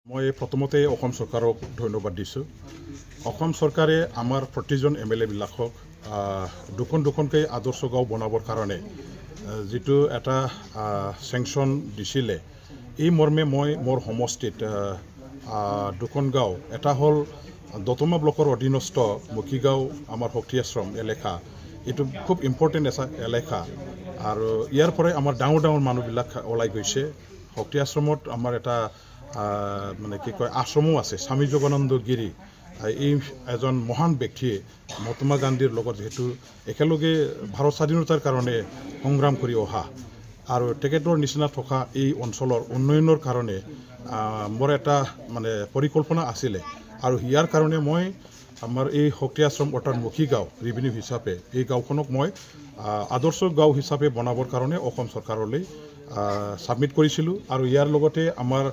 মই প্ৰথমতে অসম চৰকাৰক ধন্যবাদ দিছোঁ। অসম চৰকাৰে আমাৰ প্ৰতিজন MLA বিলাকক দুখনকৈ আদৰ্শ গাঁও বনাবৰ কাৰণে যিটো এটা চেংচন দিছিলে, এই মৰ্মে মই মোৰ সমষ্টিত দুখন গাঁও, এটা হ'ল দতমা ব্লকৰ অধীনস্থ মুখিগাঁও আমাৰ শক্তি আশ্ৰম এলেকা। এইটো খুব ইম্পৰ্টেণ্ট এটা এলেকা আৰু ইয়াৰ পৰাই আমাৰ ডাঙৰ মানুহবিলাক ওলাই গৈছে। শক্তি আশ্ৰমত আমাৰ এটা মানে কি কয় আশ্ৰমো আছে, স্বামী যোগানন্দ গিৰি। এই এজন মহান ব্যক্তিয়ে মহাত্মা গান্ধীৰ লগত যিহেতু একেলগে ভাৰত স্বাধীনতাৰ কাৰণে সংগ্ৰাম কৰি অহা আৰু তেখেতৰ নিচিনা থকা এই অঞ্চলৰ উন্নয়নৰ কাৰণে মোৰ এটা মানে পৰিকল্পনা আছিলে আৰু ইয়াৰ কাৰণে মই আমাৰ এই শক্তি আশ্ৰম অৰ্থাৎ মুখিগাঁও ৰেভিনিউ হিচাপে এই গাঁওখনক মই আদৰ্শ গাঁও হিচাপে বনাবৰ কাৰণে অসম চৰকাৰলৈ ছাবমিট কৰিছিলোঁ। আৰু ইয়াৰ লগতে আমাৰ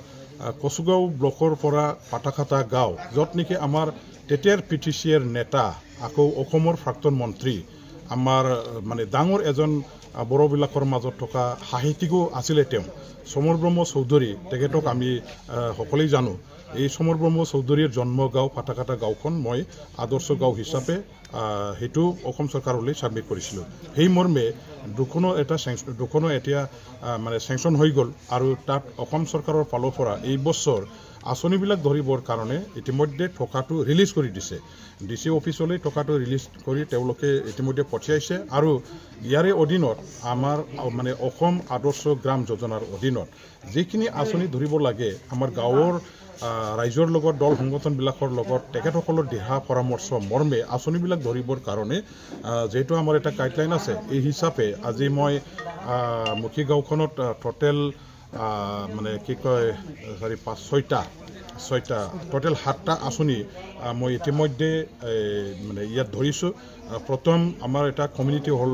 কচুগাঁও ব্লকৰ পৰা পাটাখাটা গাঁও, য'ত নেকি আমাৰ তেতিয়াৰ PTCৰ নেতা, আকৌ অসমৰ প্ৰাক্তন মন্ত্ৰী, আমাৰ মানে ডাঙৰ এজন বড়োবিলাকৰ মাজত থকা সাহিত্যিকো আছিলে তেওঁ, সমৰ ব্ৰহ্ম চৌধুৰী। তেখেতক আমি সকলোৱে জানো। এই সমৰ ব্ৰহ্ম চৌধুৰীৰ জন্মগাঁও পাটাখাটা গাঁওখন মই আদৰ্শ গাঁও হিচাপে সেইটো অসম চৰকাৰলৈ ছাবমিট কৰিছিলোঁ। সেই মৰ্মে দুখনো এতিয়া মানে চেংচন হৈ গ'ল আৰু তাত অসম চৰকাৰৰ ফালৰ পৰা এই বছৰ আঁচনিবিলাক ধৰিবৰ কাৰণে ইতিমধ্যে টকাটো ৰিলিজ কৰি দিছে। DC অফিচলৈ টকাটো ৰিলিজ কৰি তেওঁলোকে ইতিমধ্যে পঠিয়াইছে আৰু ইয়াৰে অধীনত আমাৰ মানে অসম আদৰ্শ গ্ৰাম যোজনাৰ অধীনত যিখিনি আঁচনি ধৰিব লাগে, আমাৰ গাঁৱৰ ৰাইজৰ লগত দল সংগঠনবিলাকৰ লগত তেখেতসকলৰ দিহা পৰামৰ্শ মৰ্মে আঁচনিবিলাক ধৰিবৰ কাৰণে যিহেতু আমাৰ এটা গাইডলাইন আছে, এই হিচাপে আজি মই মুখিগাঁওখনত টোটেল মানে কি কয় 6টা টোটেল 7টা আঁচনি মই ইতিমধ্যে মানে ইয়াত ধৰিছোঁ। প্ৰথম আমাৰ এটা কমিউনিটি হল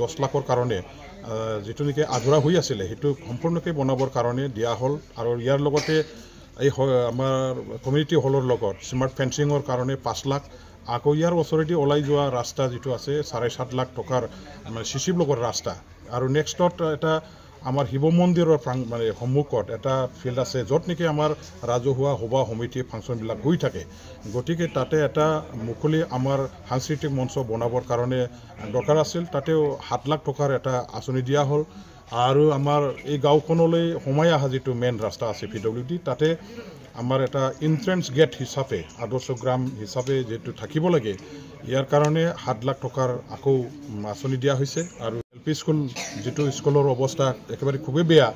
10 লাখৰ কাৰণে যিটো নেকি আধৰুৱা হৈ আছিলে, সেইটো সম্পূৰ্ণকৈ বনাবৰ কাৰণে দিয়া হ'ল আৰু ইয়াৰ লগতে এই আমাৰ কমিউনিটি হলৰ লগত স্মাৰ্ট ফেন্সিঙৰ কাৰণে 5 লাখ, আকৌ ইয়াৰ ওচৰেদি ওলাই যোৱা ৰাস্তা যিটো আছে 7.5 লাখ টকাৰ মানে CC ব্লকৰ ৰাস্তা, আৰু নেক্সটত এটা আমাৰ শিৱ মন্দিৰৰ মানে সন্মুখত এটা ফিল্ড আছে, য'ত নেকি আমাৰ ৰাজহুৱা সভা সমিতি ফাংচনবিলাক হৈ থাকে। গতিকে তাতে এটা মুকলি আমাৰ সাংস্কৃতিক মঞ্চ বনাবৰ কাৰণে দৰকাৰ আছিল, তাতেও 7 লাখ টকাৰ এটা আঁচনি দিয়া হ'ল। আৰু আমাৰ এই গাঁওখনলৈ সোমাই অহা যিটো মেইন ৰাস্তা আছে PWD, তাতে আমাৰ এটা এন্ট্ৰেন্স গেট হিচাপে আদৰ্শ গ্ৰাম হিচাপে যিটো থাকিব লাগে, ইয়াৰ কাৰণে 7 লাখ টকাৰ আকৌ আঁচনি দিয়া হৈছে। আৰু LP স্কুল যিটো স্কুলৰ অৱস্থা একেবাৰে খুবেই বেয়া,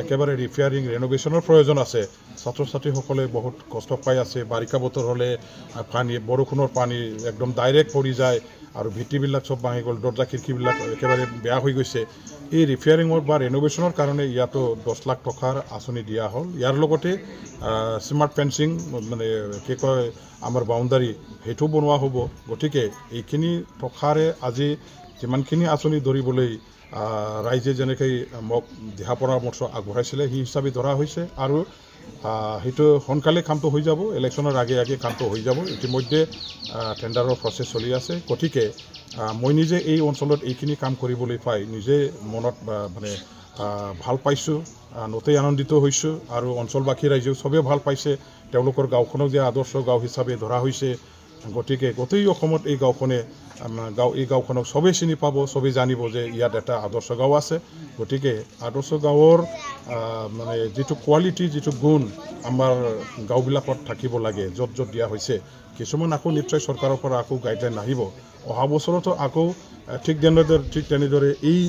একেবাৰে ৰিপেয়াৰিং ৰেন'ভেশ্যনৰ প্ৰয়োজন আছে। ছাত্ৰ ছাত্ৰীসকলে বহুত কষ্ট পাই আছে। বাৰিষা বতৰ হ'লে পানী, বৰষুণৰ পানী একদম ডাইৰেক্ট পৰি যায় আৰু ভিটিবিলাক চব ভাঙি গ'ল, দৰ্জা খিৰিকীবিলাক একেবাৰে বেয়া হৈ গৈছে। এই ৰিপেয়াৰিঙৰ বা ৰেন'ভেশ্যনৰ কাৰণে ইয়াতো 10 লাখ টকাৰ আঁচনি দিয়া হ'ল। ইয়াৰ লগতে স্মাৰ্ট ফেন্সিং মানে কি কয় আমাৰ বাউণ্ডাৰী, সেইটো বনোৱা হ'ব। গতিকে এইখিনি টকাৰে আজি যিমানখিনি আঁচনি ধৰিবলৈ ৰাইজে যেনেকৈ মোক দিহা পৰামৰ্শ আগবঢ়াইছিলে, সেই হিচাপে ধৰা হৈছে আৰু সেইটো সোনকালে কামটো হৈ যাব, ইলেকশ্যনৰ আগে কামটো হৈ যাব। ইতিমধ্যে টেণ্ডাৰৰ প্ৰচেছ চলি আছে। গতিকে মই নিজে এই অঞ্চলত এইখিনি কাম কৰিবলৈ পাই নিজে মনত মানে ভাল পাইছোঁ, নথৈ আনন্দিত হৈছোঁ আৰু অঞ্চলবাসী ৰাইজেও চবেই ভাল পাইছে। তেওঁলোকৰ গাঁওখনক যে আদৰ্শ গাঁও হিচাপে ধৰা হৈছে, গতিকে গোটেই অসমত এই গাঁওখনক চবেই চিনি পাব, চবেই জানিব যে ইয়াত এটা আদৰ্শ গাঁও আছে। গতিকে আদৰ্শ গাঁৱৰ মানে যিটো কোৱালিটি, যিটো গুণ আমাৰ গাঁওবিলাকত থাকিব লাগে, য'ত দিয়া হৈছে, কিছুমান আকৌ নিশ্চয় চৰকাৰৰ পৰা আকৌ গাইডলাইন আহিব। অহা বছৰতো আকৌ ঠিক তেনেদৰে এই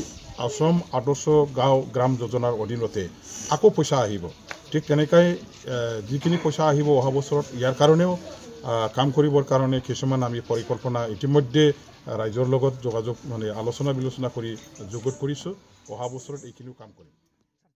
অসম আদৰ্শ গাঁও গ্ৰাম যোজনাৰ অধীনতে আকৌ পইচা আহিব। ঠিক তেনেকৈ যিখিনি পইচা আহিব অহা বছৰত, ইয়াৰ কাৰণেও কাম কৰিবৰ কাৰণে কিছুমান আমি পৰিকল্পনা ইতিমধ্যে ৰাইজৰ লগত যোগাযোগ মানে আলোচনা বিলোচনা কৰি যুগুত কৰিছোঁ। অহা বছৰত এইখিনিও কাম কৰিম।